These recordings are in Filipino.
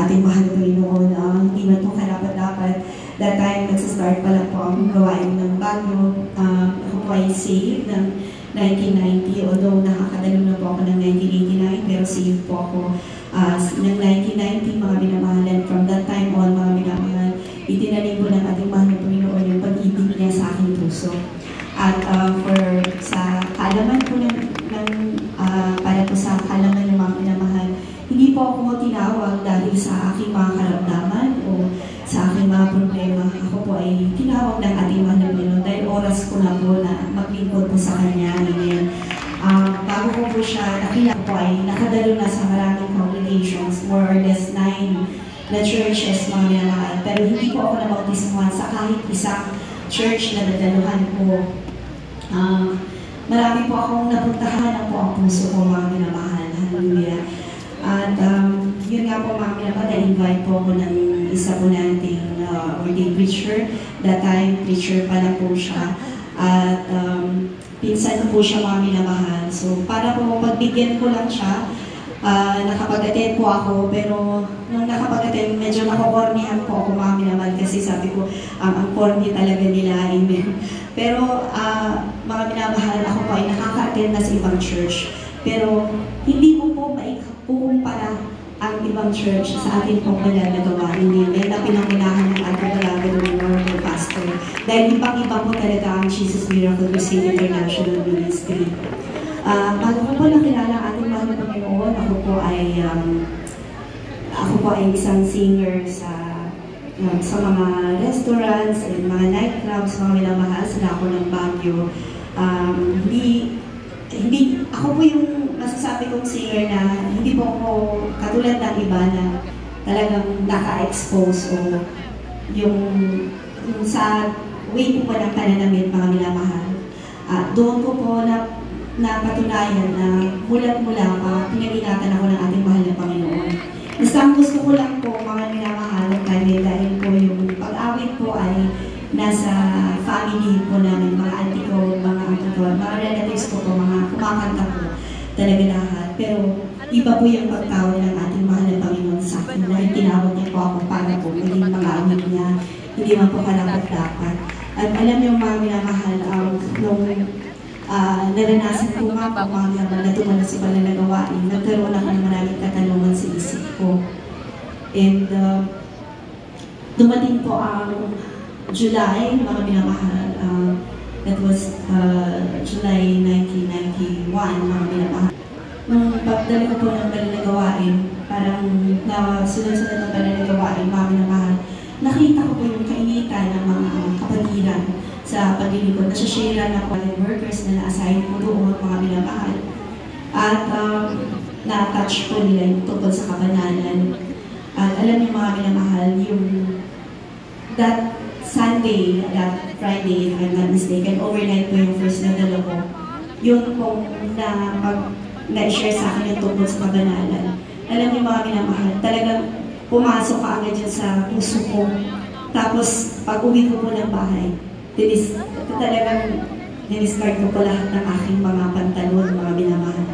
ating mahal na Panginoon. Hindi na ito karapat-dapat. That time, nagsastart pa lang po ang gawain ng Baguio. Ako po ay saved ng 1990, although nakakadalo na po ako ng 1989, pero saved po ako ng 1990, mga minamahalan. From that time on, mga minamahal, itinanim po ng ating mahal na Panginoon yung pag-ibig niya sa aking puso. At sa kaalaman po para po sa kaalaman ng mga minamahal, hindi po ako tinawag dahil sa aking mga karamdaman o sa aking mga problema. Ako po ay tinawag ng ating mahal na Panginoon dahil oras ko na po na maglingkod po sa Kanya. Amen. Bago ko po siya nakilala po ay nakadalo na sa maraming congregations, more or less 9 na churches, mga minamahal. Pero hindi po ako nabautismuhan sa kahit isang church na nadaluhan ko. Marami po akong napuntahan na po ang puso ko, mga minamahal. Hallelujah. At yun nga po, mga minamahal, na-invite po ako ng isa po nating ordained preacher. That time, preacher pa lang po siya. At pinsan ko po siya, mga minamahal. So, para po pagbigyan ko lang siya, nakapag-attend po ako, pero nung nakapag-attend, medyo nakokornihan po ako, mga minamahal, kasi sabi ko, ang corny talaga nila, amen. Pero, mga minamahal, ako po ay nakaka-attend na sa ibang church. Pero, hindi ko po maikukumpara ang ibang church sa ating pong nagagawa. Hindi, na pinangunahan ng ating nagagawa ng Lord Pastor. Dahil ibang-iba po talaga ang Jesus Miracle Crusade International Ministry. Bago ko po nakilala ang ating mahal na Panginoon, ako po ay isang singer sa mga restaurants and mga nightclubs, mga minamahal sa lako ng Baguio. Ako po yung masasabi kong singer na hindi po ako katulad ng iba na talagang naka-expose o yung sa way po ng pananamit, mga minamahal. Doon ko po napatunayan na mula-mula pa pinag-ingatan ako ng ating mahal na Panginoon. Basta ang gusto ko lang po, mga minamahal, dahil po yung pag-awit po ay nasa family po namin, mga auntie ko, mga uncle ko, mga relatives ko po, mga kumakanta po, talaga lahat. Pero iba po yung pagtawag ng ating mahal na Panginoon sa akin, dahil tinawag niya po ako para po maging mga awit niya, hindi man po kalapat-dapat. At alam niyo, mga minamahal, nung naranasan ko nga po, mga minamahal, na tumala sa pananagawain, nagkaroon ako ng maraming katanungan sa isip ko. And dumating po ang July, mga minamahal, that was July 1991, mga minamahal. Nung pagdala ko po ng pananagawain, parang sunod-sunod ng pananagawain, mga minamahal, nakita ko po yung kainitan ng mga kapatiran sa paglilingkod. Nasyasharean ako ng workers na na-assign po doon, mga minamahal. At na-touch po nila yung tungkol sa kabanalan. At alam niyo, mga minamahal, yung that Sunday, that Friday, if I'm not mistaken, overnight po yung first na dala ko. Yun pong na-share sa akin yung tungkol sa kabanalan. Alam niyo, mga minamahal, talagang pumasok ka agad dyan sa puso ko. Tapos, pag uwi ko po ng bahay, talagang niliscard ko po lahat ng aking mga pantalon, mga minamahal.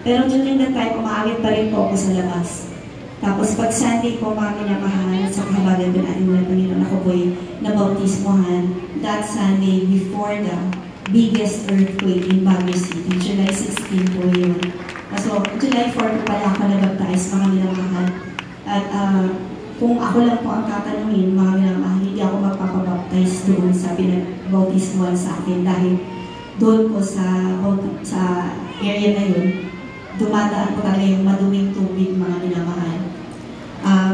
Pero during that time, umaawit pa rin po ako sa labas. Tapos pag Sunday po, mga minamahal, sa kahabagan po natin ng Panginoon, ako po'y nabautismohan that Sunday before the biggest earthquake in Baguio City. July 16 po yun. So, July 4 po pala ako nabaptize, mga minamahal. At kung ako lang po ang tatanungin, mga minamahal, hindi ako magpapabaptize doon sa pinag-bautismohan sa akin dahil doon po sa area na yun, dumadaan po talaga yung maduming tubig, mga minamahal.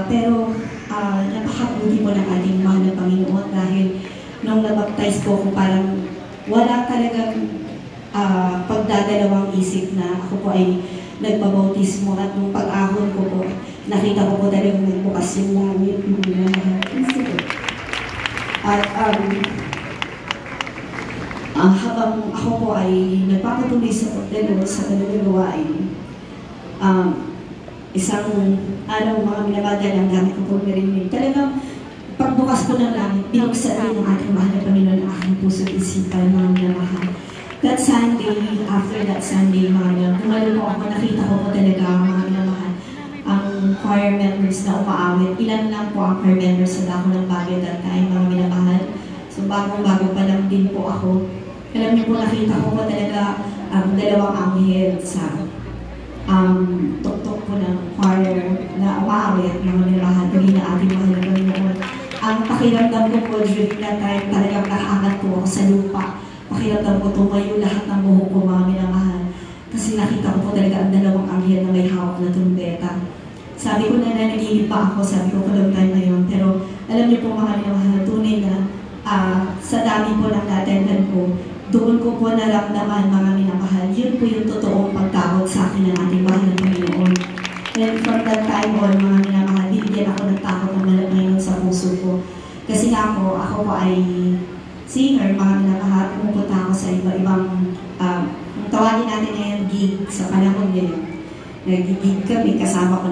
Pero napakabuti po ng ating mahal na Panginoon dahil nung nabaptize po ako, parang wala talagang pagdadalawang isip na ako po ay nagbabautismo at nung pag-ahon ko po, nakita ko po talagang nagbukas yung langit, mga minamahal. At habang ako po ay nagpapatuloy sa pagdalo sa pananagawain, isang mga minamahal ang gamit ko po narinig. Talagang pagbukas po ng langit, binuksan rin ng ating mahal na Panginoon ang aking puso at isipan, mga minamahal. That Sunday, after that Sunday, mga minamahal, tumalo po ako, nakita ko po talaga, mga minamahal, ang choir members na umaawit. Ilan lang po ang choir members sa Dako ng Baguio that time, mga minamahal. So bagong-bago pa lang din po ako. Alam niyo po, nakita ko po talaga dalawang anghel sa tuktok po ng choir na umaawit, mga minamahal, tuloy na ating mahal na Panginoon. Ang pakiramdam ko po during that time, talagang nakaangat po ako sa lupa. Pakiramdam ko tumayo lahat ng buhok ko, mga minamahal. Kasi nakita ko po talaga ang dalawang anghel na may hawak na trumpeta. Sabi ko na nanaginip pa ako, sabi ko long time na yun. Pero alam niyo po mga minamahal, tunay na sa dami po ng natendan ko, doon ko po naramdaman, mga minamahal, yun po yung totoong pagtawag sa akin ng ating mahal na Panginoon. And from that time on, mga minamahal, binigyan ako ng takot ng Panginoon sa puso ko. Kasi nga ako po ay singer, mga minamahal, pumupunta ako sa iba-ibang, tawagin natin na yung gig sa panahon ngayon. Nag-gig kami, kasama ko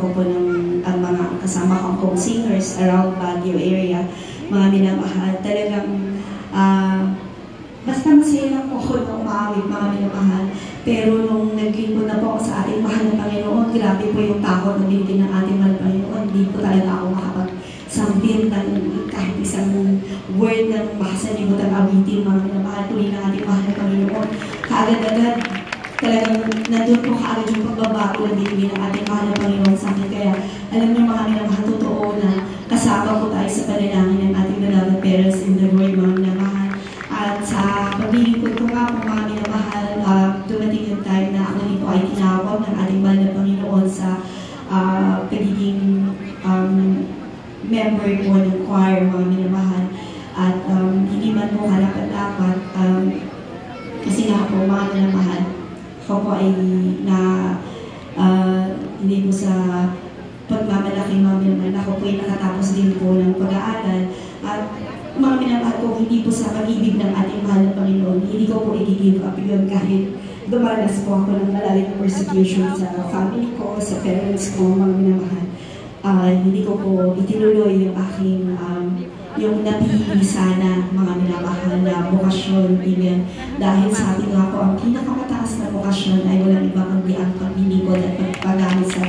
po ng mga kasama kong singers around Baguio area, mga minamahal. Talagang, basta masaya lang po ako na umaawit, mga minamahal. Pero nung nag-lingkod na po ako sa ating mahal na Panginoon, grabe po yung takot na binigyan ng ating mahal na Panginoon. Hindi po talaga ako makapag-sampil ng kahit isang word ng makasalimutan awitin, mga minamahal. Tuloy ng ating mahal na Panginoon. Kaagad-agad, talagang nandun po kaagad yung pagbabago na binigyan ng ating mahal na Panginoon sa akin. Kaya alam niyo mga minamahal, totoo na kasama po tayo sa panalangin ng ating beloved parents in the Lord, mga minamahal. At sa paglilingkod ko nga po, mga minamahal, dumating yung time na ako po ay tinawag ng ating mahal na Panginoon sa pagiging member po ng choir, mga minamahal. At hindi man po kalapat-dapat, kasi nga po, mga minamahal, ako po ay hindi po sa pagmamalaki, mga minamahal, ako po ay nakatapos din po ng pag-aaral. At mga minamahal ko, hindi po sa pag-ibig ng ating mahal na Panginoon, hindi ko po i-give up yun kahit dumanas po ako ng malalim na persecution sa family ko, sa parents ko, mga minamahal. Hindi ko po itinuloy yung aking, yung napili sana, mga minamahal na bokasyon, ganyan. Dahil sabi nga po, ang pinakamataas na bokasyon ay walang iba kundi ang paglilingkod at pagpagamit sa